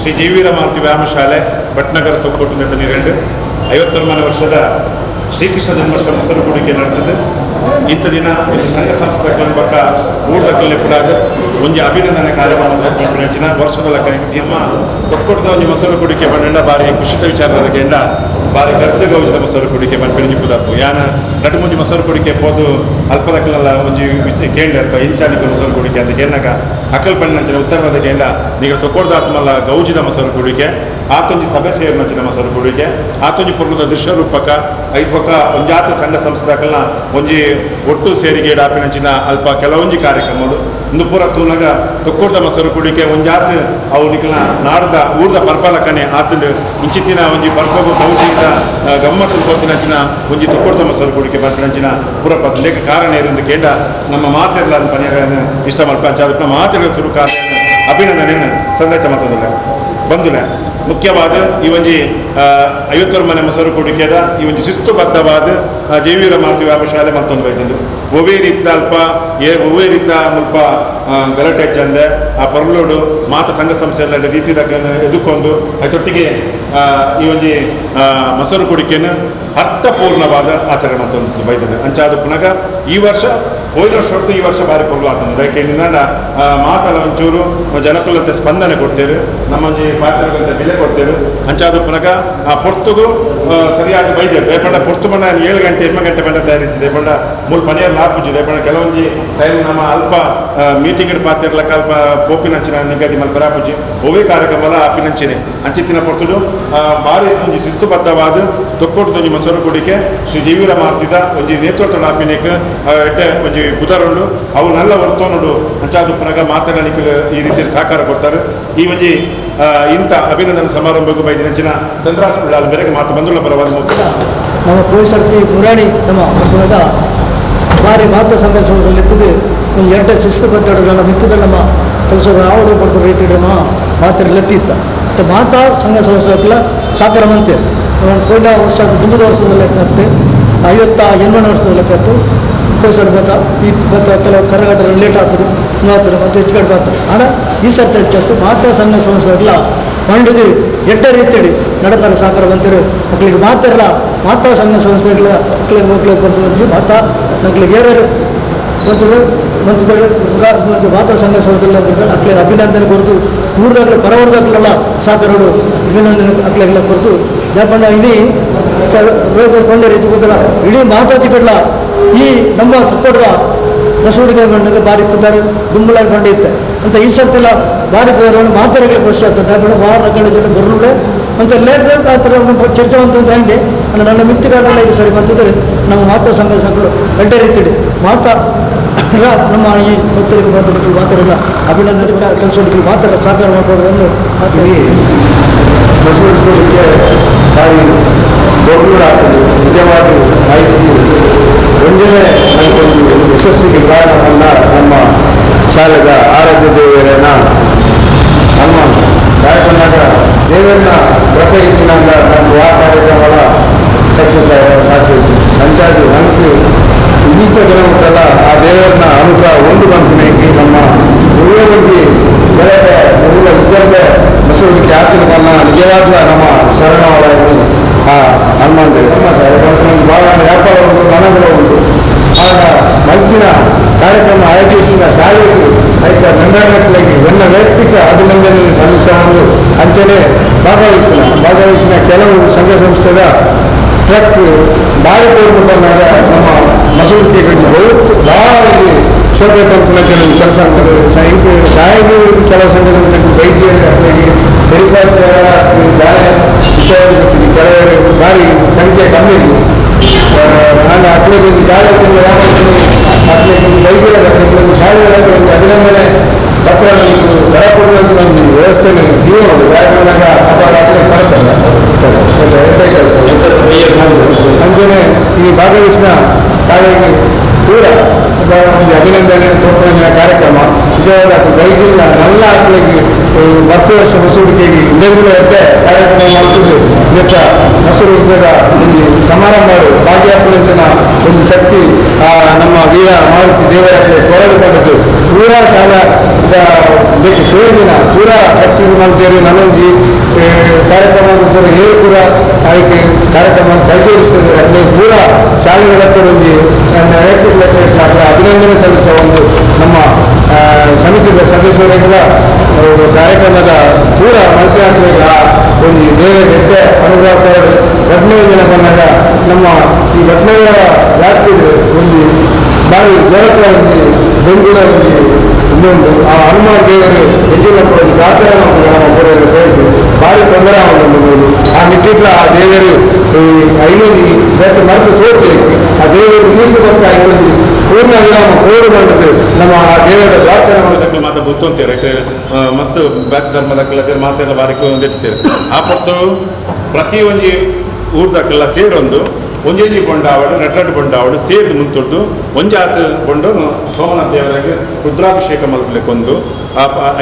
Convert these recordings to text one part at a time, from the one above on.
ಶ್ರೀ ಜೀವೀರಮಾರುತಿ ವ್ಯಾಯಾಮ ಶಾಲೆ ಭಟ್ನಗರ ತೊಕ್ಕೊಟ್ಟು ನೆತನಿರೆಂಡು 51ನೇ ವರ್ಷದ ಶ್ರೀಕೃಷ್ಣ ಜನ್ಮಾಷ್ಟಮಿ ಮೊಸರು ಕುಡಿಕೆ ನಡೆದಿದೆ. ಇಂಥ ದಿನ ಇಲ್ಲಿ ಸಂಘ ಸಂಸ್ಥೆಗಳ ಪಕ್ಕ ಊಟದಲ್ಲಿ ಕೂಡ ಒಂದು ಅಭಿನಂದನೆ ಕಾರ್ಯಕ್ರಮ ನಡೆಸಿನ ವರ್ಷದ ಲೆಕ್ಕ ತೀರ್ಮಾನ ತೊಕ್ಕೊಟ್ಟದ ಒಂದು ಮೊಸರು ಕುಡಿಕೆ ಬಂಡ ಬಾರಿ ಖುಷಿತ ವಿಚಾರದ ಗೆಂಡ ಬಾರಿ ಗರ್ದ ಗೌಜದ ಮೊಸರು ಕುಡಿಕೆ ಬಂದು ಪುದಪ್ಪು ಯಾನ ನಟು ಮುಂಜಿ ಮೊಸರು ಕುಡಿಕೆ ಹೋದು ಅಲ್ಪದಕ್ಕಲ್ಲ ಒಂಜಿ ಕೇಂದ್ರ ಅಲ್ಪ ಇಂಚಾನಿಕ ಮೊಸರು ಕುಡಿಕೆ ಅಂತ ಕೇಂದ್ರಾಗ ಅಕ್ಕಲ್ ಪಣ್ಣಿನ ಉತ್ತರದ ಕೇಂದ್ರ ನೀವು ತೊಕ್ಕೊಡ್ದ ಆತ್ಮಲ್ಲ ಗೌಜಿದ ಮೊಸರು ಕುಡಿಕೆ ಆತೊಂಜಿ ಸಭೆ ಸೇರಿನ ಮೊಸರು ಕುಡಿಕೆ ಆತೊಂಜಿ ಪುರ್ಗದ ದೃಶ್ಯ ರೂಪಕ ಐದು ಪಕ್ಕ ಒಂಜಾತ ಸಂಘ ಸಂಸ್ಥೆಗಳನ್ನ ಒಂಜಿ ಒಟ್ಟು ಸೇರಿಗೆ ಡಾಪಿನಂಚಿನ ಅಲ್ಪ ಕೆಲವೊಂಜಿ ಕಾರ್ಯಕ್ರಮಗಳು ಇಂದು ಪೂರ ತೂನಾಗ ತೊಕ್ಕೊಡ್ದ ಮೊಸರು ಕುಡಿಕೆ ಒಂಜಾತ ಅವು ನಿಖಲ ನಾಡ್ದ ಊರ್ದ ಪರ್ಪಲಕನೆ ಆತಂದು ಇಂಚಿತ್ತಿನ ಒಂಜಿ ಪರ್ಪಗು ಗೌಜಿದ ಗಮ್ಮತ್ತು ಕೋತಿನಂಚಿನ ಒಂಜಿ ತೊಕ್ಕೊಡ್ದ ಮೊಸರು ಕುಡಿಕೆ ಬರ್ಪಿನಂಚಿನ ಪೂರ ಪದ್ಲೇಕ ಕಾರಣ ಇರಿಂದ ಕೇಂಡ ನಮ್ಮ ಮಾತೆಲ್ಲ ಪನಿಯನ್ನು ಇಷ್ಟ ಮಲ್ಪ ಅಂಚಾದ ಮಾತೆಗಳ ಶುರು ಕಾರ್ಯ ಅಭಿನಂದನೆಯನ್ನು ಸಂದೇಶ ಮತ್ತೊಂದಿಲ್ಲ ಬಂದುಲ ಮುಖ್ಯವಾದ ಈ ಒಂಜಿ 51ನೇ ಮೊಸರು ಕುಡಿಕೆದ ಈ ಒಂದು ಶಿಸ್ತುಬದ್ಧವಾದ ಜೀವೀರಮಾರುತಿ ವ್ಯಾಯಾಮ ಶಾಲೆ ಮತ್ತೊಂದು ಬೈದಿದ್ದು ಒವೇ ರೀತ ಅಲ್ಪ ಒವೇ ರೀತ ಮುಲ್ಪ ಗಲಾಟೆ ಚಂದೆ ಆ ಪರ್ಲೋಡು ಮಾತ ಸಂಘ ಸಂಸ್ಥೆ ಎಲ್ಲ ರೀತಿ ಎದುಕೊಂಡು ಅದರೊಟ್ಟಿಗೆ ಈ ಒಂಜಿ ಮೊಸರು ಕುಡಿಕೆಯನ್ನು ಅರ್ಥಪೂರ್ಣವಾದ ಆಚರಣೆ ಮತ್ತೊಂದು ಬೈದಿದೆ ಅಂಚಾದ ಪುನಃ ಈ ವರ್ಷ ಹೋದ ವರ್ಷ ಹೊರತು ಈ ವರ್ಷ ಭಾರಿ ಪೊರ್ಲು ಆಗ್ತದೆ. ಅದಕ್ಕೆ ಮಾತಲ್ಲ ಒಂಚೂರು ಜನಕುಲತೆ ಸ್ಪಂದನೆ ಕೊಡ್ತೇವೆ, ನಮ್ಮೊಂಜಿ ಪಾತ್ರಗಳಂತೆ ಬೆಲೆ ಕೊಡ್ತೇವೆ. ಅಂಚಾದ ಪುನಃ ಆ ಪೊರ್ತುಗೂ ಸರಿಯಾದ ಬೈದೇರು ದಯಪಂಡ ಪೊರ್ತು ಬಣ್ಣ 7 ಗಂಟೆ 8 ಗಂಟೆ ಬಣ್ಣ ತಯಾರಿಸಿದೆ ದಯಪಂಡ ಮೂಲ ಪನಿಯರ್ ಲಾಪುಜಿ ದಯಪಂಡ ಕೆಲವೊಂಜಿ ಟೈಮ್ ನಮ್ಮ ಅಲ್ಪ ಮೀಟಿಂಗ್ ಪಾತಿರ್ಲಕ್ಕ ಅಲ್ಪ ಪೋಪಿನಂಚಿನ ನಿಗದಿ ಮಲ್ಪ ರಾಪುಜಿ ಒವೇ ಕಾರ್ಯಕ್ರಮ ಆಪಿನಂಚಿನೆ ಅಂಚಿತ್ತಿನ ಪೊರ್ತುಡು ಭಾರಿ ಒಂಜಿ ಶಿಸ್ತುಬದ್ಧವಾದ ತೊಕ್ಕೊಟ್ಟದೊಂಜಿ ಮೊಸರು ಕುಡಿಕೆ ಶ್ರೀ ಜೀವೀರಮಾರುತಿದ ಒಂಜಿ ನೇತೃತ್ವ ಆಪಿನಿಕ್ ಎಡ್ಡೆ ಒಂಜಿ ಬುಧರುಂಡು ಅವು ನಲ್ಲ ಹೊರ್ತೋನುಡು ಅಂಚಾದ ಪುನಃ ಮಾತನಾಡಿಕೆ ಈ ರೀತಿಯಲ್ಲಿ ಸಹಕಾರ ಕೊಡ್ತಾರೆ. ಈ ಒಂಜಿ ಇಂಥ ಅಭಿನಂದನೆ ಸಮಾರಂಭಕ್ಕೂ ಬೈದಿನಂಚಿನ ಚಂದ್ರಾಸುಳ್ಳ ಬೇರೆ ಮಾತು ಬಂದುಳ್ಳ ಪರವಾದ ನಮ್ಮ ಪೋಷರ್ತಿ ಪುರಾಣಿ ನಮ್ಮ ಪುನಃ ಭಾರಿ ಮಾತ ಸಂಘ ಸಂಸ್ಥೆಯಲ್ಲಿ ಒಂದು ಎಡ್ಡ ಶಿಸ್ತುಬದ್ಧಗಳ ಮಿತ್ತದ ನಮ್ಮ ಕೆಲಸಗಳು ಆವಡು ಪಡ್ಕೊಂಡು ರೀತಿ ಮಾತಿರಲೆತ್ತಿತ್ತ ಮತ್ತು ಮಾತಾ ಸಂಘ ಸಂಸ್ಥೆಗಳ ಸಾಕಾರ ಮಂತೆ ಕೊಯ್ಲ ವರ್ಷ ದುಂಬದ ವರ್ಷದ ಲೆಕ್ಕ 58 ವರ್ಷದ ಲೆಕ್ಕ ಪೋಷಣೆ ಬತ್ತ ಈ ಬತ್ತ ಕೆಲವು ಕರಗಟ್ಟಲು ಲೇಟ್ ಆಗ್ತದೆ ಮಾತ್ರ ಮತ್ತು ಹೆಚ್ಚು ಕಡೆ ಬರ್ತಾರೆ ಹಣ ಈ ಸರ್ತಿ ಹೆಚ್ಚಾಯ್ತು ಮಾತಾ ಸಂಘ ಸಂಸ್ಥೆಗಳ ಮಂಡಿದು ಎಡ್ಡ ರೀತಿಯಡಿ ನಡಪರ ಸಾಕಾರ ಬಂತಿರು ಮಕ್ಕಳಿಗೆ ಮಾತಿರಲ್ಲ ಮಾತಾ ಸಂಘ ಸಂಸ್ಥೆಗಳ ಮಕ್ಕಳಿಗೆ ಬಂತು ಮಾತಾ ಮಕ್ಕಳಿಗೆ ಏರ್ಯಾರು ಬಂತರು ಮಂತ್ರಿಗಳು ಮಾತಾ ಸಂಘ ಸಂಸ್ಥೆಗಳ ಬಂದರೆ ಮಕ್ಕಳಿಗೆ ಅಭಿನಂದನೆ ಕೊಡ್ತು ಊರ್ದಾಗಲೇ ಪರವರ್ದಾಗಲೆಲ್ಲ ಸಾಕಾರೋಡು ಅಭಿನಂದನೆ ಮಕ್ಕಳಿಗೆಲ್ಲ ಕೊಡ್ತು ಯಾಕಂಡ ಇಡೀ ರೋಗರು ಕೊಂಡ ರೀತಿ ಗೊತ್ತಿಲ್ಲ ಇಡೀ ಮಾತಾತಿ ಕೊಡಲ ಈ ನಮ್ಮ ತೊಕ್ಕೊಡ್ದ ಮೊಸರುಡಿಗೆ ಬಂದಾಗ ಭಾರಿ ಪುದ್ದಾರೆ ದುಂಬಳ ಕಂಡಿತ್ತೆ ಅಂತ ಈ ಸರ್ತಿಲ್ಲ ಭಾರಿ ಪುದಾರವನ್ನು ಮಾತಾಡಿಗಳಿಗೆ ಖುಷಿ ಆಗ್ತದೆ ಯಾಕಂದ್ರೆ ವಾರಗಳ ಜನ ಬರಲೇ ಅಂತ ಲೇಟ್ ಆ ಥರ ಚರ್ಚೆ ಅಂತಂದ್ರೆ ಹಂಗೆ ನನ್ನ ಮಿತ್ತಿಗಾಡೆಲ್ಲ ಇದು ಸರಿ ಬಂತದ್ದು ನಮ್ಮ ಮಾತಾ ಸಂಘ ಸಂಘಗಳು ಎಡ್ಡ ರೀತಿಡಿ ಮಾತಾ ನಮ್ಮ ಈ ಭಕ್ತರಿಗೆ ಬಂದ ಮಕ್ಕಳು ಮಾತಾಡಿಲ್ಲ ಅಭಿನಂದನೆ ಕೆಲಸಗಳಿಗೆ ಮಾತಾಡ ಸಹಕಾರ ಮಾಡ್ಕೊಂಡು ಬಂದು ಮಾತಾಡಿ ಮೊಸರು ಭಾರಿ ಬಹುಗೂಡ ಆಗ್ತದೆ ನಿಜವಾದ ಮಾಹಿತಿ ಒಂದನೇ ನನಗೊಂದು ಯಶಸ್ಸಿಗೆ ಕಾರಣವನ್ನ ನಮ್ಮ ಶಾಲೆದ ಆರಾಧ್ಯ ದೇವರನ್ನ ನಮ್ಮ ಕಾರ್ಯಕ್ರಮದ ದೇವರನ್ನ ಕೃಪೆ ಇದ್ದಿನಾಗ ನಮ್ಗೆ ಆ ಕಾರ್ಯಕ್ರಮ ಸಕ್ಸಸ್ ಸಾಧ್ಯತೆ ಅಂಚಾಗಿ ನಮಗೆ ಇನ್ನಿತ ಜನ ಉಂಟಲ್ಲ ಆ ದೇವರನ್ನ ಅನುಗ್ರಹ ಒಂದು ಬಂದಿನೇಕಿ ನಮ್ಮ ಉಳಿಯೋರಿಗೆ ಬೆಳಗ್ಗೆ ಉಳ್ಳ ಇಜ್ಜಂಗೆ ಮೊಸರುಡಿಕೆ ಆತನ ನಿಜವಾಗ್ಲ ನಮ್ಮ ಶರಣವಾದ ಆ ಹನುಮಂತರಿಗೆ ನಮ್ಮ ಭಾಳ ವ್ಯಾಪಾರ ಉಂಟು ಮನಗಳ ಉಂಟು ಆಗ ಮಲ್ತಿನ ಕಾರ್ಯಕ್ರಮ ಆಯೋಜಿಸಿದ ಶಾಲೆಗೆ ಆಯ್ತ ಮೆಂಬರ್ಗಳಿಗೆ ನನ್ನ ವೈಯಕ್ತಿಕ ಅಭಿನಂದನೆ ಸಲ್ಲಿಸುವ ಒಂದು ಅಂಚನೆ ಭಾಗವಹಿಸಿನ ಕೆಲವು ಸಂಘ ಸಂಸ್ಥೆದ ಟ್ರಕ್ ಭಾರಿ ಕೊಟ್ಟು ಬಂದಾಗ ನಮ್ಮ ಮೊಸರುಡಿಕೆಗೆ ಭಾಳ ಶೋಭೆ ಕಂಪನಿ ಕೆಲಸ ಆಗ್ತದೆ ಇಂಕು ಗಾಯಗೆ ಕೆಲವು ಸಂಘ ಸಂಸ್ಥೆಗಳು ವೈದ್ಯರಿಗೆ ಅಲ್ಲಿಗೆ ಹೆಲಿಕಾಪ್ಟರ್ ಗಾಯ ವಿಷಯ ಕೆಲವರು ಭಾರಿ ಸಂಖ್ಯೆ ಕಮ್ಮಿ ಇರಲಿ ನಾನು ಅಟ್ಲಿಗೆ ಗಾಯದಿಂದ ಅಟ್ಲಿಗೆ ವೈದ್ಯರ ಶಾಲೆಗಳಲ್ಲಿ ಒಂದು ಅಭಿನಂದನೆ ಪತ್ರ ನೀವು ದರ ಕೊಡುವಂಥ ಒಂದು ವ್ಯವಸ್ಥೆ ನೀವು ಯಾಕಂದಾಗ ಅಪರಾಧನೆ ಕಳ್ತಲ್ಲ ಸರಿ ಕೆಲಸ ಅಂಜನೆ ಈ ಭಾಗವಹಿಸಿದ ಶಾಲೆಗೆ ಕೂಡ ಒಂದು ಅಭಿನಂದನೆ ಪ್ರೋತ್ಸಾಹನ ಕಾರ್ಯಕ್ರಮ ನಿಜ ನಿಜವಾದ ಅದು ಬೈಜಿಲ್ಲ ನಲ್ಲ ಆಕಳಿಗೆ 10 ವರ್ಷ ಮಸೂರಿಕೆಗೆ ಇಂದೆಲ್ಲ ಕಾರ್ಯಕ್ರಮ ಮಾಡ್ತಿದ್ದು ಇವತ್ತ ಮಸೂರಿಕೆದ ಒಂದು ಸಮಾರಂಭ ಭಾಗಿಯಾಗುವಂತಹ ಒಂದು ಶಕ್ತಿ ನಮ್ಮ ವೀರ ಮಾರುತಿ ದೇವರಾಗಲಿ ಕೊರಲು ಪಡೆದು ಪೂರ ಶಾಲ ಸೇರಿನ ಪೂರ ಶಕ್ತಿ ಮಾಡ್ತೇವೆ ನನ್ನೊಂದು ಕಾರ್ಯಕ್ರಮ ಹೇಳಿ ಕೂಡ ಅದಕ್ಕೆ ಕಾರ್ಯಕ್ರಮ ಕೈಜೋಡಿಸಿದರೆ ಅಲ್ಲಿ ಪೂರ ಶಾಲೆಗಳ ಒಂದು ಅಭಿನಂದನೆ ಸಲ್ಲಿಸುವ ಒಂದು ನಮ್ಮ ಸಮಿತಿಯ ಸದಸ್ಯರಿಗೆಲ್ಲ ಕಾರ್ಯಕ್ರಮದ ಪೂರ ಮಲ್ತಿನಾಟ್ಲಿಗೆ ಒಂದು ದೇವರ ಹೆಡ್ಡೆ ಅನುಗ್ರಹ ಘಟನೆಯ ದಿನ ಬಂದಾಗ ನಮ್ಮ ಈ ಘಟನೆಗಳ ವ್ಯಾಪ್ತಿ ಒಂದು ಬಾರಿ ಜಗತ್ತ ಒಂದು ಬೆಂಗಳೂರ ಒಂದು ಇನ್ನೊಂದು ಆ ಹನುಮಾನ್ ದೇವರು ಹೆಚ್ಚಿನ ಒಂದು ಪ್ರಾರ್ಥನೆ ನಮ್ಮ ಪೂರ್ವ ಸೇರಿದ್ದು ಭಾರಿ ತೊಂದರೆ ಆಗುವುದು ಆ ನಿಟ್ಟಿಟ್ಲ ಆ ದೇವರು ಐನೂರು ಇವತ್ತು ಮರೆತು ತೋರ್ಚೇಕೆ ಆ ದೇವರು ನೀರು ಬಂದ ಐನೂರು ಪೂರ್ಣ ವಿರಾಮ ಕೋಡು ಬಂದದ್ದು ನಮ್ಮ ಆ ದೇವರ ಪ್ರಾರ್ಥನೆ ಮಾಡೋದಕ್ಕೆ ಮಾತ್ರ ಗೊತ್ತಂತೀರ ಮಸ್ತ್ ಬ್ಯಾತ ಧರ್ಮದಕ್ಕೆಲ್ಲ ಮಾತೆಲ್ಲ ಬಾರಿಕೆ ಒಂದಿರ್ತೀರಿ ಆ ಪೊರ್ತು ಪ್ರತಿ ಒಂಜಿ ಊರ್ದಕ್ಕೆಲ್ಲ ಸೇರೊಂದು ಒಂಜೊಂಜಿ ಬೊಂಡಾವಡು ರೆಡ್ರೆಡ್ ಬೊಂಡಾವಡು ಸೇರಿದ ಮುಂತೊಟ್ಟು ಒಂಜಾತ್ ಬೊಂಡು ಸೋಮನಾಥ ದೇವರಿಗೆ ರುದ್ರಾಭಿಷೇಕ ಮಲ್ಪಲಿಕ್ಕೊಂದು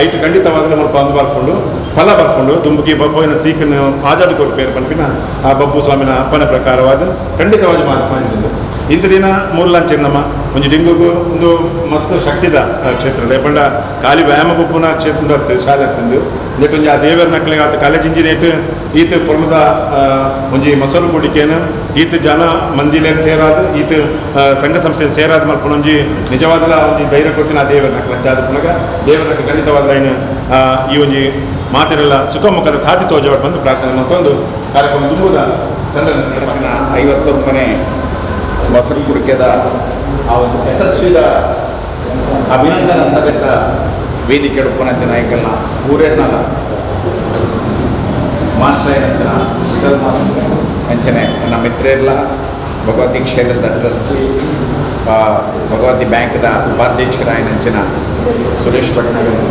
ಐಟ್ ಖಂಡಿತವಾಗಲೇ ಮಲ್ಪ ಅಂದು ಬರ್ಕೊಂಡು ಫಲ ಬರ್ಕೊಂಡು ದುಂಬುಕಿ ಬಬ್ಬುವಿನ ಸೀಕನ ಆಜಾದ್ ಕೊರ ಪೇರು ಪಂಪಿನ ಆ ಬಬ್ಬು ಸ್ವಾಮಿನ ಅಪ್ಪನ ಪ್ರಕಾರವಾದ ಖಂಡಿತವಾಗಿ ಮಾತು ಇಂಥ ದಿನ ಮೂರ್ಲಾಂಚೆನ್ನಮ್ಮ ಒಂಜಿ ಡಿಂಗುಗು ಒಂದು ಮಸ್ತ್ ಶಕ್ತಿದ ಕ್ಷೇತ್ರದ ಪಂಡ ಖಾಲಿ ವ್ಯಾಯಾಮ ಗುಂಪುನ ಕ್ಷೇತ್ರದ ಶಾಲೆ ಹತ್ತಿಂದು ನೆಟ್ಟೊಂಜಿ ಆ ದೇವರ ನಕ್ಲಿಗೆ ಆತ ಕಾಲೇಜಿಂಜಿ ನೇಟ್ ಈತ ಪೊರ್ಮದ ಒಂಜಿ ಮಸರು ಕುಡಿಕೇನು ಈತ ಜನ ಮಂದಿಲೇನು ಸೇರಾದ ಈತ ಸಂಘ ಸಂಸ್ಥೆ ಸೇರಾದ ಮಲ್ಪನೊಂಜಿ ನಿಜವಾದ ಒಂಜಿ ಧೈರ್ಯ ಕೊಡ್ತೀನಿ ಆ ದೇವರ ನಕ್ಲ ಅಂಚಾದ ಪುನಗ ದೇವರ ನಕ್ಲ ಖಂಡಿತವಾದ ಏನು ಈ ಒಂಜಿ ಮಾತಿರೆಲ್ಲ ಸುಖಮುಖದ ಸಾಧಿ ತೋಜವಾಡ್ ಬಂದು ಪ್ರಾರ್ಥನೆ ಮಾಡ್ಕೊಂಡು ಕಾರ್ಯಕ್ರಮ ತುಂಬುದ ಚಂದ್ರನ 51ನೇ ಮೊಸರು ಕುಡಿಕೆದ ಆ ಒಂದು ಯಶಸ್ವಿದ ಅಭಿನಂದನಾ ಸಭೆತ ವೇದಿಕೆ ಉಪನಂಚನ ನಾಯಕಲ್ನ ಊರೇರ್ನಲ್ಲ ಮಾಸ್ಟರ್ ಏನಂಚನ ವಿಠಲ್ ಮಾಸ್ಟರ್ ಅಂಚನೆ ನನ್ನ ಮಿತ್ರರೆಲ್ಲ ಭಗವತಿ ಕ್ಷೇತ್ರದ ಟ್ರಸ್ಟಿ ಭಗವತಿ ಬ್ಯಾಂಕ್ದ ಉಪಾಧ್ಯಕ್ಷರಾಯನಂಚಿನ ಸುರೇಶ್ ಭಟ್ನಗರ್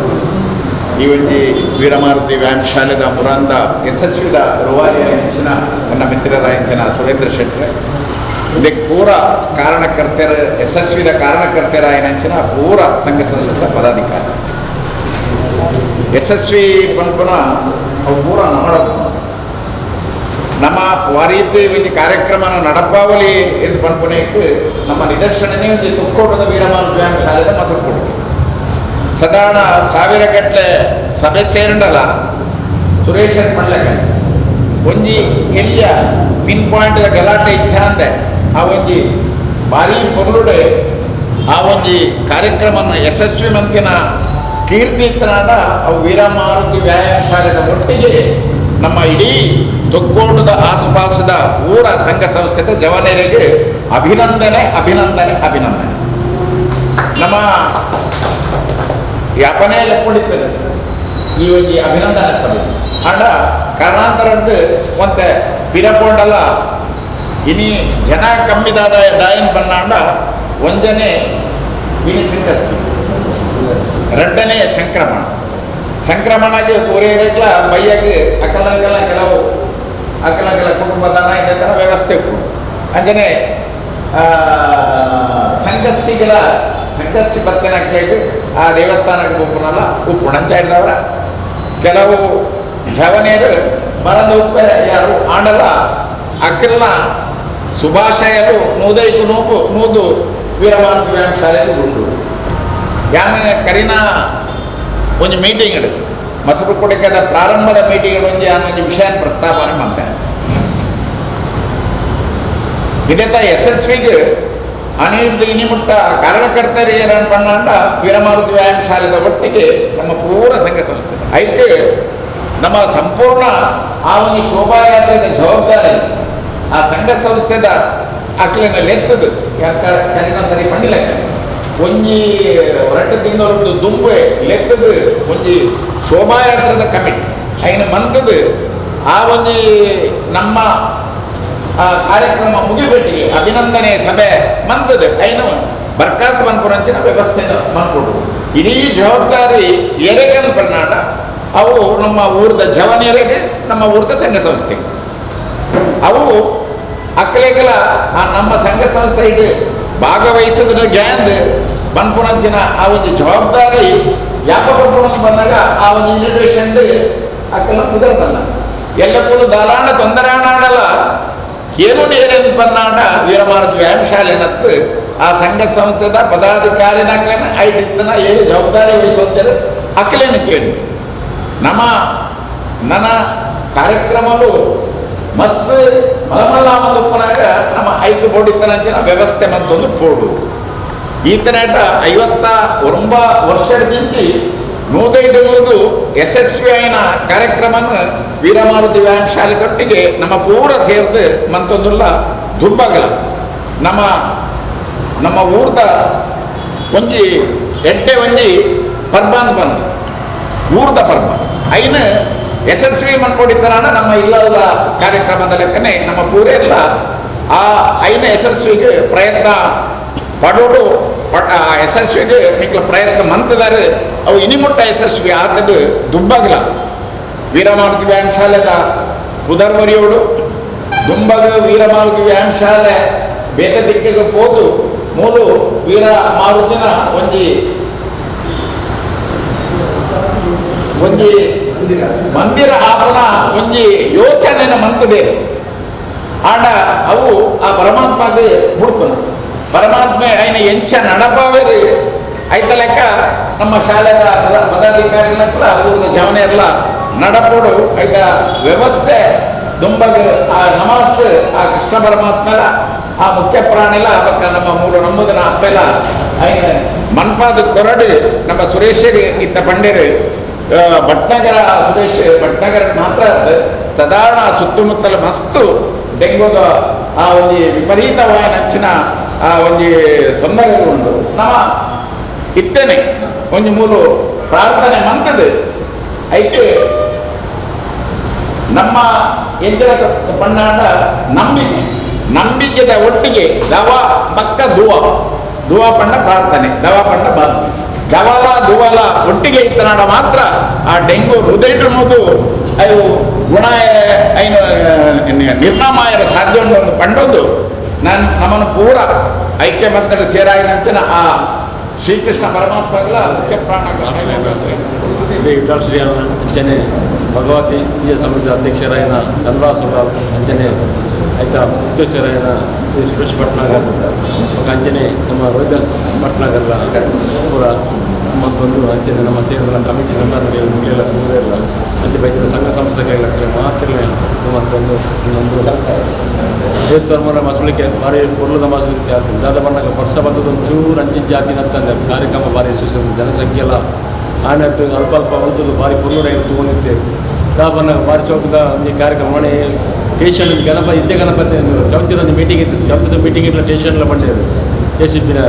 ಈ ಒಂಜಿ ವೀರಮಾರುತಿ ವ್ಯಾಯಾಮ ಶಾಲೆದ ಮುರಾಂದ ಯಶಸ್ವಿದ ರೂವಾರಿ ಆಯಂಚಿನ ನನ್ನ ಮಿತ್ರರಾಯಂಚಿನ ಸುರೇಂದ್ರ ಶೆಟ್ರೆ ಇದಕ್ಕೆ ಪೂರ ಕಾರಣಕರ್ತರ ಯಶಸ್ವಿದ ಕಾರಣಕರ್ತರಾಯನಂಚಿನ ಪೂರ ಸಂಘ ಸಂಸ್ಥೆದ ಪದಾಧಿಕಾರಿ ಯಶಸ್ವಿ ಪನ್ಪುನ ಅವು ಪೂರ ನಮ್ಮ ವಾರೀತಿ ಒಂದು ಕಾರ್ಯಕ್ರಮನ ನಡಪಾವಲಿ ಎಂದು ಪನ್ಪುನಕ್ಕೆ ನಮ್ಮ ನಿದರ್ಶನನೇ ಒಂದು ತುಕ್ಕೋಟದ ವೀರಮಾರುತಿ ವ್ಯಾಯಾಮ ಶಾಲೆದ ಮಸರು ಕೊಡುಗೆ ಸಾಧಾರಣ 1000 ಗಟ್ಟಲೆ ಸಭೆ ಸೇರಂಡಲ್ಲ ಸುರೇಶನ್ ಪಳ್ಳಕ ಒಂಜಿ ಎಲ್ಲಿಯ ಪಿನ್ ಪಾಯಿಂಟ್ದ ಗಲಾಟೆ ಇಚ್ಛಾ ಅಂದೆ ಆ ಒಂಜಿ ಭಾರಿ ಪೊರ್ಲುಡೆ ಆ ಒಂಜಿ ಕಾರ್ಯಕ್ರಮನ ಯಶಸ್ವಿ ಮಂತಿನ ಕೀರ್ತಿತನಾದ ಅವು ವೀರಮಾರುತಿ ವ್ಯಾಯಾಮ ಶಾಲೆದ ಒಟ್ಟಿಗೆ ನಮ್ಮ ಇಡೀ ತೊಕ್ಕೋಟದ ಆಸುಪಾಸದ ಊರ ಸಂಘ ಸಂಸ್ಥೆದ ಜವನರಿಗೆ ಅಭಿನಂದನೆ ಅಭಿನಂದನೆ ಅಭಿನಂದನೆ ನಮ್ಮ ಯಾಪನೆಯಲ್ಲ ಕುಡಿತದೆ ಈ ಒಂದು ಅಭಿನಂದನೆ ಸಭೆ ಆಂಡ ಕಾರಣಾಂತರದ್ದು ಒಂತೆ ಪಿರಪೊಂಡಲ್ಲ ಇನಿ ಜನ ಕಮ್ಮಿದಾದ ದಾಯನ್ ಬನ್ನಾಂಡ ಒಂಜನೆ ಇನಿ ಸಂಕಷ್ಟ ರಡ್ಡನೇ ಸಂಕ್ರಮಣಗೆ ಪೂರೈರಕ್ಲ ಬೈಯಾಗಿ ಅಕ್ಕಲಂಕಲ ಕೆಲವು ಅಕ್ಕಲಂಕಲ ಕುಟುಂಬದ ಇದೇ ಥರ ವ್ಯವಸ್ಥೆ ಕೊಡು ಅಂಜನೆ ಸಂಕಷ್ಟಿ ಬರ್ತೇನೆ ಹಾಕ್ಲಿಕ್ಕೆ ಆ ದೇವಸ್ಥಾನಕ್ಕೆ ಉಪ್ಪುನಲ್ಲ ಉಪ್ಪು ನಂಚಾಡಿದವರ ಕೆಲವು ಜವನಿಯರು ಬರಂದು ಉಪ್ಪರೆ ಯಾರು ಆಂಡಲ ಅಕ್ಕಲ್ನ ಶುಭಾಶಯಲು ನೂದೈಕು ನೂದು ವೀರಮಾರುತಿ ವ್ಯಾಯಾಮ ಶಾಲೆಗೆ ಉಂಡು ಯಾನ ಕರಿನ ಒಂದು ಮೀಟಿಂಗ್ ಇಡು ಮಸರು ಕೊಡಿಕೆದ ಪ್ರಾರಂಭದ ಮೀಟಿಂಗ್ ಒಂದು ಒಂದು ವಿಷಯ ಪ್ರಸ್ತಾಪನೆ ಮಾಡ್ತೇನೆ ಇದೇ ಯಶಸ್ವಿಗೆ ಅನಿರ್ದು ಇನಿಮುಟ್ಟ ಕಾರಣಕರ್ತರು ಏನನ್ನು ಪಣ್ಣಾಂಡ ವೀರಮಾರುತಿ ವ್ಯಾಯಾಮ ಶಾಲೆದ ಒಟ್ಟಿಗೆ ನಮ್ಮ ಪೂರ ಸಂಘ ಸಂಸ್ಥೆ ಐತೆ ನಮ್ಮ ಸಂಪೂರ್ಣ ಆ ಒಂದು ಶೋಭಾಯಾತ್ರೆದ ಜವಾಬ್ದಾರಿ ಆ ಸಂಘ ಸಂಸ್ಥೆದ ಅಕ್ಲಿನ ಲೆತ್ತದು ಯಾಕೆ ಕರಿನ ಸರಿ ಪಂಡಿಲ್ಲ ಒಂಜಿ 2 ತಿಂಗಳು ದುಂಬೆ ಲೆತ್ತದು ಒಂಜಿ ಶೋಭಾಯಾತ್ರದ ಕಮಿಟಿ ಐನ ಮಂತದು ಆ ಒಂದು ನಮ್ಮ ಕಾರ್ಯಕ್ರಮ ಮುಗಿಬಿಟ್ಟಿಗೆ ಅಭಿನಂದನೆ ಸಭೆ ಮಂತದು ಐನು ಬರ್ಕಾಸ ಮನ್ಪುರಂಚಿನ ವ್ಯವಸ್ಥೆ ಮಾಡ್ಕೊಡು ಇಡೀ ಜವಾಬ್ದಾರಿ ಎರೆಗನ್ ಕರ್ನಾಟ ಅವು ನಮ್ಮ ಊರದ ಜವನಿಯರಿಗೆ ನಮ್ಮ ಊರದ ಸಂಘ ಸಂಸ್ಥೆಗೆ ಅವು ಅಕ್ಕಲೆಗಳ ಆ ನಮ್ಮ ಸಂಘ ಸಂಸ್ಥೆ ಇಟ್ಟು ಭಾಗವಹಿಸಿದ ಗ್ಯಾಂದ್ ಮನ್ಪುನಂಚಿನ ಆ ಒಂದು ಜವಾಬ್ದಾರಿ ವ್ಯಾಪಕ ಬಂದಾಗ ಆ ಒಂದು ಇನ್ವಿಟೇಷನ್ ಅಕ್ಕಲ್ಲ ಕುದುರೆ ಬಂದ ಎಲ್ಲ ಕೂಲು ದಾಲಾಂಡ ತೊಂದರೆ ಆಡಲ್ಲ ಏನು ನೇರೆಂದು ಪನ್ನಾಡ ವೀರಮಾರುತಿ ವ್ಯಾಯಾಮ ಶಾಲೆನತ್ತು ಆ ಸಂಘ ಸಂಸ್ಥೆದ ಪದಾಧಿಕಾರಿನ ಅಕ್ಲೇನ ಐಟಿತ್ತನ ಏನು ಜವಾಬ್ದಾರಿ ವಹಿಸುವಂತಾರೆ ಅಕ್ಲೇನ ಕೇಳಿ ನನ್ನ ಕಾರ್ಯಕ್ರಮಗಳು ಮಸ್ತ್ ಮಲಮಲ್ಲ ಒಂದು ಉಪ್ಪನಾಗ ನಮ್ಮ ಐಕ್ಯ ಬೋಡಿತನಂಚಿನ ವ್ಯವಸ್ಥೆ ಮತ್ತೊಂದು ಪೋಡು ಈತನಾಟ 59 ವರ್ಷದಿಂಚಿ 105 ಯಶಸ್ವಿ ಆಯ್ನ ಕಾರ್ಯಕ್ರಮನ ವೀರಮಾರುತಿ ವ್ಯಾಯಾಮ ಶಾಲೆ ತೊಟ್ಟಿಗೆ ನಮ್ಮ ಪೂರ ಸೇರ್ದು ಮಂತೊಂದುಲ್ಲ ದುಬ್ಬಗಲ ನಮ್ಮ ಊರ್ದ ಒಂಜಿ ಎಡ್ಡೆ ಒಂಜಿ ಪರ್ಬ ಅಂತ ಬಂದು ಊರ್ದ ಪರ್ಬ ಐನ ಯಶಸ್ವಿ ಮನ್ಕೊಂಡಿದ್ದಾನ ನಮ್ಮ ಇಲ್ಲದ ಕಾರ್ಯಕ್ರಮದ ಲೆಕ್ಕನೆ ನಮ್ಮ ಪೂರೆಲ್ಲ ಆ ಐನ ಯಶಸ್ವಿಗೆ ಪ್ರಯತ್ನ ಪಡೋಡು ಯಶಸ್ವಿಗೆ ಮಿಕ್ಲ ಪ್ರಯತ್ನ ಮಂತದಾರೆ ಅವು ಇನಿಮುಟ್ಟ ಯಶಸ್ವಿ ಆತದ ದುಬ್ಬಗಲ ವೀರಮಾರುತಿ ವ್ಯಾಯಾಮ ಶಾಲೆದ ಪುದರ್ವರಿಯೋಡು ದುಂಬಗ ವೀರಮಾರುತಿ ವ್ಯಾಯಾಮ ಶಾಲೆ ಬೇರೆ ದಿಕ್ಕಿಗೆ ಹೋದು ಮೂಲು ವೀರಮಾರುತಿನ ಒಂಜಿ ಮಂದಿರ ಆಪನ ಒಂಜಿ ಯೋಚನೆನ ಮಂತದೆ ಆಂಡ ಅವು ಆ ಪರಮಾತ್ಮಗೆ ಬುಡ್ಪನ ಪರಮಾತ್ಮ ಐನ ಎಂಚ ನಡಪವೇರು ಐತ ಲೆಕ್ಕ ನಮ್ಮ ಶಾಲೆದ ಪದಾಧಿಕಾರಿಗಳ ಊರದ ಜವನೆಲ್ಲ ನಡಪೋಡು ಐತ ವ್ಯವಸ್ಥೆ ದುಂಬಗ ಆ ನಮತ್ ಆ ಕೃಷ್ಣ ಪರಮಾತ್ಮಲ ಆ ಮುಖ್ಯ ಪ್ರಾಣಿಲ ಅವಕ್ಕ ನಮ್ಮ ಮೂರು ನಂಬುದನ ಅಪ್ಪೆಲ್ಲ ಐನ ಮನ್ಪಾದ ಕೊರಡು ನಮ್ಮ ಸುರೇಶರಿಗೆ ಇತ್ತ ಪಂಡಿರು ಭಟ್ನಗರ ಸುರೇಶ್ ಭಟ್ನಗರ ಮಾತ್ರ ಸಾಧಾರಣ ಸುತ್ತಮುತ್ತಲ ಮಸ್ತು ಡೆಂಗೋದ ಆ ಒಂದು ವಿಪರೀತವಾದ ನಂಚಿನ ಆ ಒಂದು ತೊಂದರೆಗಳು ಉಂಟು ನಮ್ಮ ಇತ್ತೇನೆ ಒಂದು ಮೂರು ಪ್ರಾರ್ಥನೆ ಮಂತದು ಐತೆ ನಮ್ಮ ಎಂಚರ ಪಣ್ಣಾಡ ನಂಬಿಕೆದ ಒಟ್ಟಿಗೆ ದವ ಪಕ್ಕ ದುವ ಪಣ್ಣ ಪ್ರಾರ್ಥನೆ ದವ ಪಣ್ಣ ಬಂದು ದವಲ ದುವಲ ಒಟ್ಟಿಗೆ ಇತ್ತನಾಡ ಮಾತ್ರ ಆ ಡೆಂಗು ಹೃದಯಟುವುದು ಅವು ಗುಣ ಐನು ನಿರ್ನಾಮಾಯರ ಸಾಧ್ಯ ಉಂಟು ಪಂಡೊಂದು ನಮ್ಮನ್ನು ಪೂರ ಐಕ್ಯ ಮತ್ತಡ ಸೇರಾಗಿನಂಚಿನ ಆ ಶ್ರೀಕೃಷ್ಣ ಪರಮಾತ್ಮಗಳ ಮುಖ್ಯ ಪ್ರಾಣ ಶ್ರೀ ವಿಠ್ಠಲ ಶ್ರೀ ಅಂಚನೆ ಭಗವತಿ ತೀಯ ಸಮಾಜದ ಅಧ್ಯಕ್ಷರಾಯನ ಚಂದ್ರಾಸುರಾವ್ ಅಂಚನೆ ಆಯ್ತಾ ಮುಖ್ಯಸ್ಥರಾಯನ ಶ್ರೀ ಸುರೇಶ್ ಭಟ್ನಾಗರ್ ಅಂಚನೆ ನಮ್ಮ ರೋಹಿದಾಸ್ ಭಟ್ನಾಗರ್ಲ ಪೂರ ಮತ್ತೊಂದು ಅಂಚನೆ ನಮ್ಮ ಸೇರಿದ ಕಮಿಟಿ ಮೆಂಬರ್ಗೆ ಮುಗಿಯಲ್ಲ ಮುಗಿಯಲ್ಲ ಅಂಚೆ ಬೈದಿನ ಸಂಘ ಸಂಸ್ಥೆಗಳಿಗೆ ಮಾತ್ರ ಮತ್ತೊಂದು ಇನ್ನೊಂದು ದೇವರ ಮಸಳಿಕೆ ಭಾರಿ ಪೊರ್ಲದ ಮಸಳಿಕೆ ಆಗ್ತದೆ ದಾದ ಬಣ್ಣಕ್ಕೆ ವರ್ಷ ಬರ್ತದ ಒಂಚೂರು ಅಂಚಿನ ಜಾತಿನ ಅಂತಂದೆ ಕಾರ್ಯಕ್ರಮ ಭಾರಿ ಯಶಸ್ವಿ ಜನಸಂಖ್ಯೆ ಎಲ್ಲ ಆನತ್ತು ಅಲ್ಪ ಬಂತದ್ದು ಭಾರಿ ಪೊರ್ಲುಡ ತೊಗೊಂಡಿರ್ತೇವೆ ದಾ ಬಣ್ಣಕ್ಕೆ ಭಾರಿ ಶೋಕದ ಈ ಕಾರ್ಯಕ್ರಮ ಮನೆ ಟೇಷನ್ ಗಣಪತಿ ಇದ್ದೇ ಗಣಪತಿ ಚೌತಿದ ಮೀಟಿಂಗ್ ಇತ್ತು ಚೌತಿದ ಮೀಟಿಂಗ್ ಇಲ್ಲ ಟೇಷನ್ ಎಲ್ಲ ಬಂದಿದ್ರು ACPನ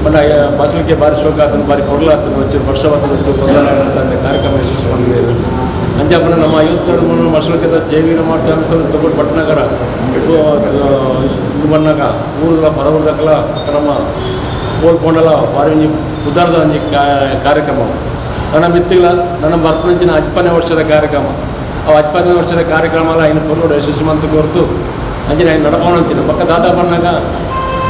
ಬಣ್ಣ ಮಸಳಿಕೆ ಭಾರಿ ಶೋಕ ಆತನು ಭಾರಿ ಪೊರ್ಲ ಆಗ್ತದೆ ಒಂಚೂರು ವರ್ಷ ಬರ್ತದೆ ಒಂಚೂರು ತೊಂದರೆ ಆಗುತ್ತೆ ಕಾರ್ಯಕ್ರಮ ಯಶಸ್ವಿ ಬಂದಿದೆ ಅಂಜಾಪನ ನಮ್ಮ 50 ಮಸಳಿಕೆ ಜೈವೀರ ಮಾಡ್ತಾ ತಗೊಂಡು ಭಟ್ನಗರ ಇದು ಬಣ್ಣಾಗ ಊರ ಬರಬರ್ದಕ್ಕಲ್ಲ ನಮ್ಮ ಕೋಲ್ಕೊಂಡಲ್ಲ ಭಾರಿ ಉದಾರದ ಒಂಜಿ ಕಾರ್ಯಕ್ರಮ ನನ್ನ ಮಿತ್ತಿಲ್ಲ ನನ್ನ ಬರ್ಪಂಚಿನ 50ನೇ ವರ್ಷದ ಕಾರ್ಯಕ್ರಮ ಅವು 50ನೇ ವರ್ಷದ ಕಾರ್ಯಕ್ರಮ ಅಲ್ಲ ಇನ್ನು ಪೊರ್ಲೋಡು ಯಶಸ್ವಿ ಮಂತ್ ಹೊರತು ಅಂಜಿನ ನಡ್ಕೊಂಡು ಅಂಚಿನ ಪಕ್ಕ ದಾದಾ ಬಣ್ಣಾಗ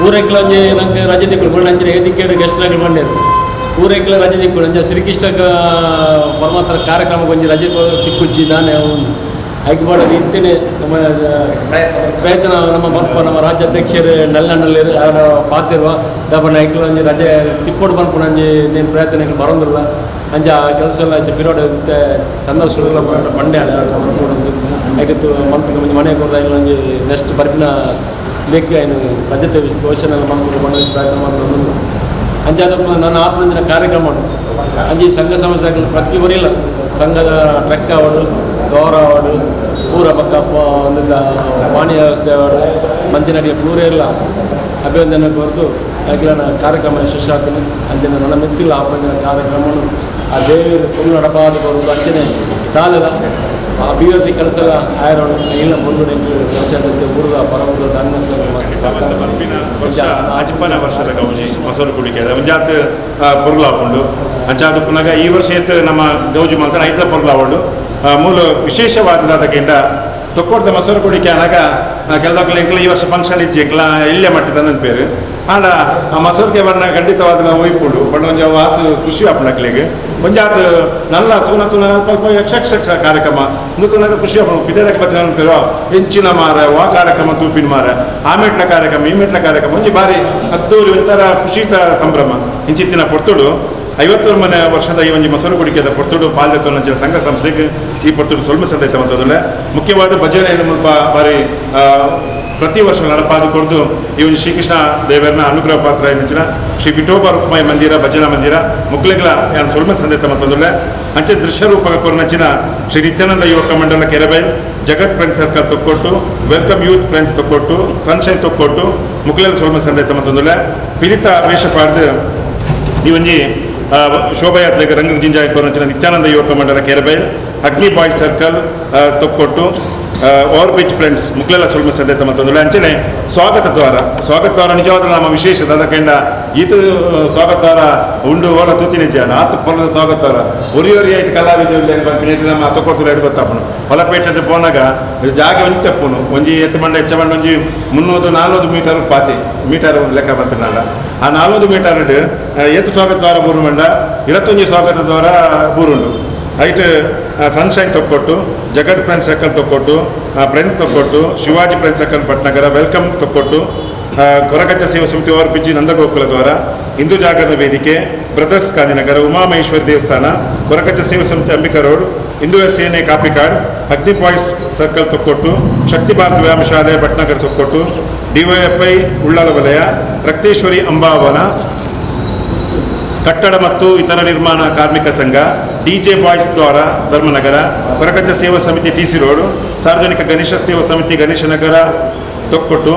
ಊರೈಕ್ಲ ಒಂಜಿ ನಂಗೆ ರಜೆ ತಿಕ್ಕೊಂಡು ಅಂಚಿನ ಏದಿಕ್ಕೇಡು ಗೆಸ್ಟ್ನಾಗ ಬಂದಿರು ಊರೈಕ್ಲ ರಜೆ ತಿಕ್ಕೊಂಡು ಅಂಜ ಶ್ರೀಕೃಷ್ಣ ಪರಮಾತ್ಮ ಕಾರ್ಯಕ್ರಮಕ್ಕೆ ಒಂಜಿ ರಜೆ ತಿಕ್ಕುಜ್ಜಿ ನಾನೇ ಐಕ್ಬಾಡ ಇರ್ತೇನೆ ನಮ್ಮ ಪ್ರಯತ್ನ ನಮ್ಮ ಮಲ್ಪ ನಮ್ಮ ರಾಜ್ಯಾಧ್ಯಕ್ಷರು ನೆಲ್ಲಣ್ಣಲ್ಲಿ ಅವರ ಪಾತಿರುವ ದಬ್ಬನ ಐಕ್ಲ ಒಂಜಿ ರಜೆ ತಿಕ್ಕೋಡು ಬಂದ್ಕೊಂಡು ಅಂಜಿ ನೀನು ಪ್ರಯತ್ನ ಬರೋದಿಲ್ಲ ಅಂಜ ಕೆಲಸ ಎಲ್ಲ ಐತೆ ಪಿರಿಯೋಡ್ ಚಂದ ಸುಳ್ಳ ಬಂಡೆ ಮಾಡ್ಕೊಂಡು ಐಕತ್ತು ಮನ್ಪು ಮನೆಗೆ ಹೋದ ಇಲ್ಲ ಒಂಜಿ ನೆಕ್ಸ್ಟ್ ಬರ್ದಿನ ಲೇಖ ಏನು ರಜತೆ ಘೋಷಣೆ ಮಾಡ್ಕೊಂಡು ಬಂದ ಪ್ರಯತ್ನ ಮಾಡ್ಕೊಂಡು ಅಂಜಾದ ನನ್ನ ಆತ್ಮಂದಿನ ಕಾರ್ಯಕ್ರಮ ಅಂಜಿ ಸಂಘ ಸಂಸ್ಥೆಗಳು ಪ್ರತಿಯೊಬ್ಬರಿಲ್ಲ ಸಂಘದ ಟ್ರಕ್ ಅವಾರ್ಡು ಗೌರವ ಅವಾರ್ಡು ಪೂರ ಪಕ್ಕ ಒಂದು ವಾಣಿ ವ್ಯವಸ್ಥೆ ಅವಾರ್ಡು ಮಂದಿನಾಗಲಿ ಪೂರೇ ಇಲ್ಲ ಅಭಿವಂದನೆ ಹೊರತು ಆಗಿನ ಕಾರ್ಯಕ್ರಮ ಯಶಸ್ವಿ ಆಗ್ತೀನಿ ಅಂಜನ ನನ್ನ ಮೆತ್ತಿಲ್ಲ ಆಪಂದಿನ ಕಾರ್ಯಕ್ರಮವನ್ನು ಆ ದೇವರು ಪುಣ್ಯ ನಡಪಾದ ಬರುವುದು ಅಂಚನೆ ಸಾಲದ ಅಭಿವೃದ್ಧಿ ಕೆಲಸ ಆಯರೋಣ ಇಲ್ಲ ಮುಂದೆ ಕೆಲಸ ಊರದ ಪರಮೂಲ ವರ್ಷ 50ನೇ ವರ್ಷದ ಗೌಜಿ ಮೊಸರು ಕುಡಿಕೆ ಒಂಜಾತ್ ಪೊರ್ಲಾಪುಂಡು ಅಂಚಾದ ಪುನಗ ಈ ವರ್ಷ ಎತ್ತು ನಮ್ಮ ಗೌಜಿ ಮಾತ್ರ ಐತ ಪೊರ್ಲಾವಡು ಮೂಲ ವಿಶೇಷವಾದದಾದಕ್ಕಿಂತ ತೊಕ್ಕೊಡ್ದ ಮೊಸರು ಕುಡಿಕೆ ಅನಾಗ ಕೆಲವೊಂದು ಎಂಕ್ಲ ಈ ವರ್ಷ ಫಂಕ್ಷನ್ ಇಜ್ಜಿ ಎಂಕ್ಲ ಇಲ್ಲೇ ಮಟ್ಟದ ನನ್ನ ಪೇರು ಆಂಡ ಆ ಮಸೂರಿಗೆ ಬಣ್ಣ ಖಂಡಿತವಾದ ಒಯ್ಪುಡು ಬಣ್ಣ ಒಂಜ ಆತು ಖುಷಿ ಆಪಣಕ್ಲಿಗೆ ಒಂಜ ಆತು ನಲ್ಲ ತೂನ ಸ್ವಲ್ಪ ಯಕ್ಷ ಕಾರ್ಯಕ್ರಮ ಇಂದು ತೂನಗ ಖುಷಿ ಆಪಣ ಪಿದೆದಕ್ಕೆ ಬತ್ತಿ ನಾನು ಪೇರೋ ಹೆಂಚಿನ ಮಾರ ವಾ ಕಾರ್ಯಕ್ರಮ ತೂಪಿನ ಮಾರ ಆ ಮೆಟ್ಲ ಕಾರ್ಯಕ್ರಮ ಈ ಮೆಟ್ಲ ಕಾರ್ಯಕ್ರಮ ಒಂಜಿ ಬಾರಿ ಅದ್ದೂರಿ ಒಂಥರ ಖುಷಿತ ಸಂಭ್ರಮ ಇಂಚಿತ್ತಿನ ಪೊರ್ತುಡು 50 ವರ್ಷದ ಈ ಒಂದು ಮಸೂರು ಕುಡಿಕೆದ ಪೊರ್ತುಡು ಪಾಲ್ಯತೊಂದಿನ ಸಂಘ ಸಂಸ್ಥೆಗೆ ಈ ಪೊರ್ತುಡು ಸೊಲ್ಮ ಸಂದೈತ ಅಂತಂದ್ರೆ ಮುಖ್ಯವಾದ ಭಜನೆ ಮುಲ್ಪ ಬಾರಿ ಪ್ರತಿ ವರ್ಷ ನಡಪಾದು ಕೊಡ್ದು ಈ ಒಂದು ಶ್ರೀಕೃಷ್ಣ ದೇವರನ ಅನುಗ್ರಹ ಪಾತ್ರ ಎನ್ನಿಂಚಿನ ಶ್ರೀ ವಿಠೋಬ ರುಕ್ಮಾಯಿ ಮಂದಿರ ಭಜನಾ ಮಂದಿರ ಮುಕ್ಲೆಗಳ ಏನು ಸೊಲ್ಮ ಸಂದೈತ ಅಂತಂದ್ರೆ ಅಂಚೆ ದೃಶ್ಯ ರೂಪಕ ಕೊರ್ನಂಚಿನ ಶ್ರೀ ನಿತ್ಯಾನಂದ ಯುವಕ ಮಂಡಲ Kerebail Jagath friends circle Thokkottu welcome youth friends Thokkottu sunshine Thokkottu ಮುಕ್ಲೆಲ ಸೊಲ್ಮ ಸಂದೈತ ಅಂತಂದ್ರೆ ಪಿಲಿತ ವೇಷ ಪಾಡ್ದು ಈ ಒಂಜಿ ಶೋಭಾಯಾತ್ರೆಗೆ ರಂಗ ಜಿಂಜಾಯ ಕೊರ್ನಂಚಿನ ನಿತ್ಯಾನಂದ ಯುವಕ ಮಂಡಲ Kerebail Agni boys circle Thokkottu over bridge friends ಮುಕ್ಲೆಲ್ಲ ಸೊಲ್ಮ ಸಂದೇತ ಅಂತಂದ್ರೆ ಅಂಚನೆ ಸ್ವಾಗತ ದ್ವಾರ ನಿಜವಾದ ನಮ್ಮ ವಿಶೇಷ ಅದಕ್ಕೆಂಡ ಈತ ಸ್ವಾಗತ ದ್ವಾರ ಉಂಡು ಓಲ ತುತಿ ನಿಜ ಆತ ಪೊಲದ ಸ್ವಾಗತ ದ್ವಾರ ಒರಿ ಐಟ್ ಕಲಾವಿದ ನಮ್ಮ ತೊಕೊಡ್ತಾರೆ ಎಡ್ ಗೊತ್ತಾಪನು ಹೊಲಪೇಟೆ ಪೋನಾಗ ಜಾಗ ಒಂಟೆಪ್ಪನು ಒಂಜಿ ಎತ್ತು ಮಂಡ ಹೆಚ್ಚ ಮಂಡ ಒಂಜಿ 300-400 ಮೀಟರ್ ಮೀಟರ್ ಲೆಕ್ಕ ಬಂತನಲ್ಲ ಆ 400 ಮೀಟರ್ ಎತ್ತು ಸ್ವಾಗತ ದ್ವಾರ ಬೂರು ಮಂಡ 21 ಸ್ವಾಗತ ದ್ವಾರ ಬೂರುಂಡು ಐಟ್ sunshine Thokkottu Jagath friends circle Thokkottu friends Thokkottu Shivaji friends circle Patnagara welcome Thokkottu Koragajja ಸೇವಾ ಸಮಿತಿ ಓವರ್ ಬ್ರಿಡ್ಜ್ ನಂದಗೋಕುಲ ದ್ವಾರ ಹಿಂದೂ ಜಾಗರಣ ವೇದಿಕೆ ಬ್ರದರ್ಸ್ ಗಾಂಧಿನಗರ ಉಮಾಮಹೇಶ್ವರಿ ದೇವಸ್ಥಾನ ಕೊರಗಜ್ಜ ಸೇವಾ ಸಮಿತಿ ಅಂಬಿಕಾ ರೋಡ್ ಹಿಂದೂ ಸೇನೆ ಕಾಪಿಕಾಡ್ ಅಗ್ನಿ ಬಾಯ್ಸ್ ಸರ್ಕಲ್ ತೊಕ್ಕೊಟ್ಟು ಶಕ್ತಿ ಭಾರತ ವ್ಯಾಯಾಮ ಶಾಲೆ ಭಟ್ನಗರ ತೊಕ್ಕೊಟ್ಟು ಡಿವೈಎಫ್ಐ ಉಳ್ಳಾಲ ವಲಯ ರಕ್ತೇಶ್ವರಿ ಅಂಬಾವನ ಕಟ್ಟಡ ಮತ್ತು ಇತರ ನಿರ್ಮಾಣ ಕಾರ್ಮಿಕ ಸಂಘ ಡಿಜೆ ಬಾಯ್ಸ್ ದ್ವಾರ ಧರ್ಮನಗರ ಕೊರಗಜ್ಜ ಸೇವಾ ಸಮಿತಿ ಟಿಸಿ ರೋಡ್ ಸಾರ್ವಜನಿಕ ಗಣೇಶ ಸೇವಾ ಸಮಿತಿ Ganeshnagar Thokkottu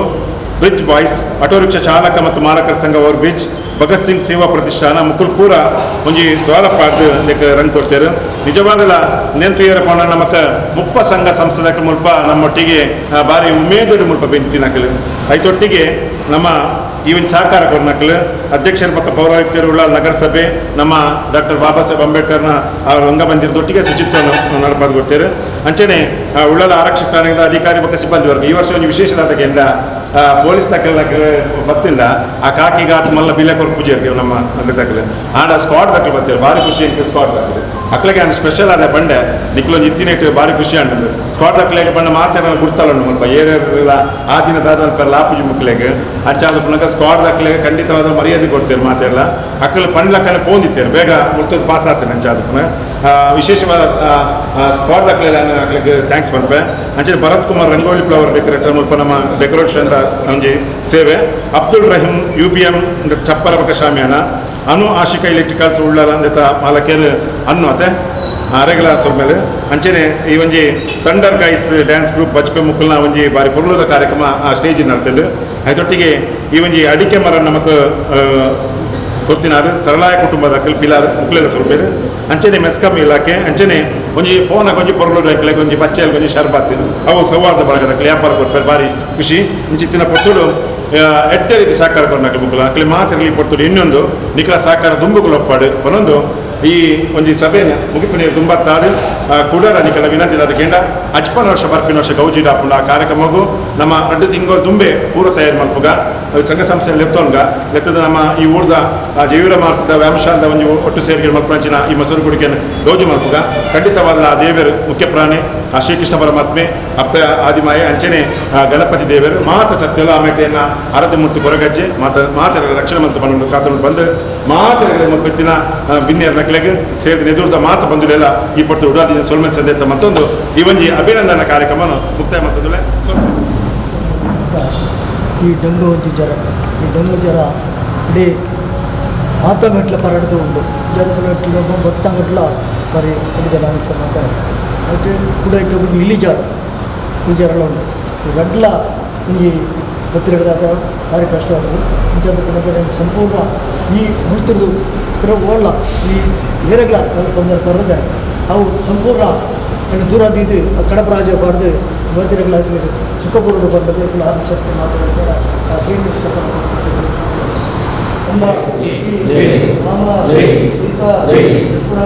bridge boys auto rickshaw ಚಾಲಕ ಮತ್ತು ಮಾಲಕರ ಸಂಘ ಓವರ್ ಬ್ರಿಡ್ಜ್ ಭಗತ್ ಸಿಂಗ್ ಸೇವಾ ಪ್ರತಿಷ್ಠಾನ ಮುಕುಲ್ಪೂರ ಒಂಜಿ ದ್ವಾರ ಪಾಡ್ದು ರಂಗ್ ಕೊಡ್ತೇವೆ ನಿಜವಾದಲ್ಲ ನೆಂತು ಪೋಣ ನಮಕ್ ಮುಪ್ಪ ಸಂಘ ಸಂಸ್ಥೆದಕ್ಕೆ ಮುಲ್ಪ ನಮ್ಮೊಟ್ಟಿಗೆ ಭಾರಿ ಉಮೇದು ಮುಲ್ಪ ಬೆಂಟಿನಕಲು ಐತೊಟ್ಟಿಗೆ ನಮ್ಮ ಈ ಒಂದು ಸಹಕಾರ ಕೊರ್ನಕಲು ಅಧ್ಯಕ್ಷರ ಪಕ್ಕ ಪೌರಾಯುಕ್ತರು ಉಳ್ಳಾಲ ನಗರಸಭೆ ನಮ್ಮ ಡಾಕ್ಟರ್ ಬಾಬಾ ಸಾಹೇಬ್ ಅಂಬೇಡ್ಕರ್ನ ಅವರ ರಂಗಮಂದಿರದೊಟ್ಟಿಗೆ ಶುಚಿತ್ವವನ್ನು ನಡಪಾದು ಕೊಡ್ತೇವೆ ಅಂಚನೆ ಉಳ್ಳಾಲ ಆರಕ್ಷಕ ಠಾಣೆಯಿಂದ ಅಧಿಕಾರಿ ಪಕ್ಕ ಸಿಬ್ಬಂದಿ ವರ್ಗ ಈ ವರ್ಷ ಒಂದು ವಿಶೇಷವಾದ ಕೆಂಡ ಪೊಲೀಸ್ ತಕ್ಕಲ ಬತ್ತಿಂಡ ಆ ಕಾಕಿಗಾತ್ ಮಲ್ಲ ಬಿಲೆ ಕೊರ್ ಪೂಜೆ ಇರ್ತೇವೆ ನಮ್ಮ ಅಂದ್ರೆ ತಕ್ಕಲೆ ಆಡ ಸ್ಕ್ವಾಡ್ ತಕ್ಕಲು ಬರ್ತೇವೆ ಭಾರಿ ಖುಷಿ ಅಂತ ಸ್ಕ್ವಾಡ್ ತಕ್ಕಲೆ ಅಕ್ಲೆಗೆ ಸ್ಪೆಷಲ್ ಆದ ಬಂಡೆ ನಿಕ್ಲೊಂದು ಇತ್ತಿನೇಟು ಭಾರಿ ಖುಷಿ ಅಂಟದು ಸ್ಕ್ವಾಡ್ ತಕ್ಕಲೆಗೆ ಬಂಡ ಮಾತೇನ ಗುರ್ತಲ್ಲ ಮುಲ್ಪ ಏರಿಯಲ್ಲ ಆ ದಿನದಾದ ಲಾಪುಜಿ ಮುಕ್ಲೆಗೆ ಅಂಚಾದ ಪುನಃ ಸ್ಕ್ವಾಡ್ ತಕ್ಕಲೆಗೆ ಖಂಡಿತವಾದ ಮರ್ಯಾದೆ ಕೊಡ್ತೇವೆ ಮಾತೆಲ್ಲ ಅಕ್ಕಲು ಪಂಡ್ಲಕ್ಕನೆ ಪೋಂದಿತ್ತೇನೆ ಬೇಗ ಮುರ್ತದ ಪಾಸ್ ಆಗ್ತೇನೆ ಅಂಚಾದ ಪುನಃ ವಿಶೇಷವಾದ ಸ್ಕ್ವಾಡ್ ತಕ್ಕಲೆ ಅಕ್ಲೆಗೆ ಥ್ಯಾಂಕ್ಸ್ ಪಂಪೆ ಅಂಚೆ ಭರತ್ ಕುಮಾರ್ ರಂಗೋಲಿ ಫ್ಲವರ್ ಡೆಕೋರೇಟರ್ ಮುಲ್ಪ ನಮ್ಮ ಡೆಕೋರೇಷನ್ ಅಂತ ಒಂಜಿ ಸೇವೆ ಅಬ್ದುಲ್ ರಹೀಮ್ UBM ಚಪ್ಪರ ಪಕ್ಕ ಶಾಮಿಯಾನ ಅನು ಆಶಿಕಾ ಎಲೆಕ್ಟ್ರಿಕಲ್ಸ್ ಉಳ್ಳಾಲ ಅಂದೆತ ಮಾಲಕೇರು ಅನ್ನು ಅತ್ತೆ ರೆಗ್ಯುಲರ್ ಸ್ವಲ್ಪ ಮೇಲೆ ಅಂಚೆನೆ ಈ ಒಂಜಿ ಥಂಡರ್ ಗೈಸ್ ಡ್ಯಾನ್ಸ್ ಗ್ರೂಪ್ ಬಚ್ಪೆ ಮುಕ್ಕಲ್ನ ಒಂಜಿ ಬಾರಿ ಪೊರ್ಲುದ ಕಾರ್ಯಕ್ರಮ ಆ ಸ್ಟೇಜ್ ನಡ್ತೇವೆ ಅದರೊಟ್ಟಿಗೆ ಈ ಒಂಜಿ ಅಡಿಕೆ ಮರ ನಮಕ್ ಕೊಡ್ತಿನಾರು ಸರಳಾಯ ಕುಟುಂಬದ ಪಿಲಾರ್ ಮುಕ್ಲೆಲ್ಲ ಸ್ವಲ್ಪ ಅಂಚನೆ ಮೆಸ್ಕಾಂ ಇಲಾಖೆ ಅಂಚನೆ ಒಂಜಿ ಪೋನ ಕೊಂಜಿ ಪೊರ್ಲುದ ಒಂಜಿ ಬಚ್ಚೆಲ್ ಕೊಂಜಿ ಶರ್ಬತ್ ಅವು ಸೌಹಾರ್ದ ಬಳಗದ ವ್ಯಾಪಾರ ಕೊಡ್ತಾರೆ ಭಾರಿ ಖುಷಿ ಇಂಚಿತ್ತಿನ ಪೊತ್ತುಡು ಎಡ್ಡೆ ರೀತಿ ಸಹಕಾರ ಕೊರ್ನಕ್ಲೆ ಮುಕ್ಕಲು ಅಕ್ಲೆ ಮಾತಿರಲಿ ಪೊರ್ತುಡು ಇನ್ನೊಂದು ನಿಖಲ ಸಹಕಾರ ದುಂಬುಗಳು ಒಪ್ಪಾಡು ಒಂದೊಂದು ಈ ಒಂಜಿ ಸಭೆನ ಮುಗಿಪಿನ ದುಂಬತ್ತಾದು ಕುಡರ ನಿಖಲ ವಿನಂತಿದಾದ ಕೇಂಡ 55 ವರ್ಷ ಬರ್ಪಿನ ವರ್ಷ ಗೌಜಿ ಡಾಪುಂಡ ಆ ಕಾರ್ಯಕ್ರಮಗೂ ನಮ್ಮ ಅಡ್ಡು ತಿಂಗೋರು ದುಂಬೆ ಪೂರ ತಯಾರು ಮಲ್ಪುಗ ಸಂಘ ಸಂಸ್ಥೆ ಲೆತ್ತೊಂಗ ಲೆತ್ತದ ನಮ್ಮ ಈ ಊರ್ದ ಜೈವಿರ ಮಾರ್ತದ ವ್ಯಾಮಶಾಲದ ಒಂದು ಒಟ್ಟು ಸೇರಿಕೆ ಮಲ್ಪಂಚಿನ ಈ ಮಸೂರು ಗುಡಿಕೆಯನ್ನು ಗೌಜಿ ಮಲ್ಪುಗ ಖಂಡಿತವಾದ ಆ ದೇವರು ಮುಖ್ಯ ಪ್ರಾಣಿ ಆ ಶ್ರೀಕೃಷ್ಣ ಪರಮಾತ್ಮೆ ಅಪ್ಪ ಆದಿಮಾಯ ಅಂಚನೆ ಗಣಪತಿ ದೇವರು ಮಾತ ಸತ್ಯಲ ಆಮೇಟೆಯನ್ನು ಆರಾಧ್ಯ ಮೂರ್ತಿ ಕೊರಗಜ್ಜೆ ಮಾತರ ರಕ್ಷಣೆ ಮಂತ್ರ ಬಂದು ಕಾತನ್ನು ಬಂದು ಮಾತರೆ ಬೆತ್ತಿನ ಬಿನ್ನೇರ ನಕಲೆಗೆ ಸೇರಿದ ಎದುರದ ಮಾತು ಬಂದುಲೆಲ್ಲ ಈ ಪಟ್ಟು ಉಡಾದಿನ ಸೊಲ್ಮೆನ್ ಸಂದೇತ ಮತ್ತೊಂದು ಈ ಒಂಜಿ ಅಭಿನಂದನಾ ಕಾರ್ಯಕ್ರಮ ಮುಕ್ತಾಯ ಮಾಡ್ತದಲೆ ಸ್ವಲ್ಪ ಈ ಡೆಂಗು ಜ್ವರ ಇಡೀ ಮೆಟ್ಲ ಪರಡ್ದು ಉಂಡು ಜ್ವರ ಗೊತ್ತಾಗಟ್ಲ ಬರೀ ಒಂದು ಜನ ಅಂತಾರೆ అయితే ಕೂಡ ಇಟ್ಟು ಇಲಿ ಜ್ವರ ಉಂಟು ಈ ಗಂಟ್ಲ ಒಂಜಿ ಒತ್ತಿರದಾದ ಭಾರಿ ಕಷ್ಟವಾದವು ಇಂಚದ ಸಂಪೂರ್ಣ ಈ ಮುಳ್ತಿರ್ದು ತಿರುಗೋಲ್ಲ ಈ ಏರೆಗಳ ತೊಂದರೆ ತರದೆ ಅವು ಸಂಪೂರ್ಣ ದೂರಾದಿದ್ದು ಕಡಪರಾಜ ಬಾರ್ದು ವೈದ್ಯರುಗಳ ಸುಖಗುರುಡು ಬಂದದ್ದು ಆದಿಶಕ್ತಿ ಮಾತಾಡಿಸ ಶ್ರೀನಿವಾಸ ರಾಮ ಸೀತಾ ಕೃಷ್ಣ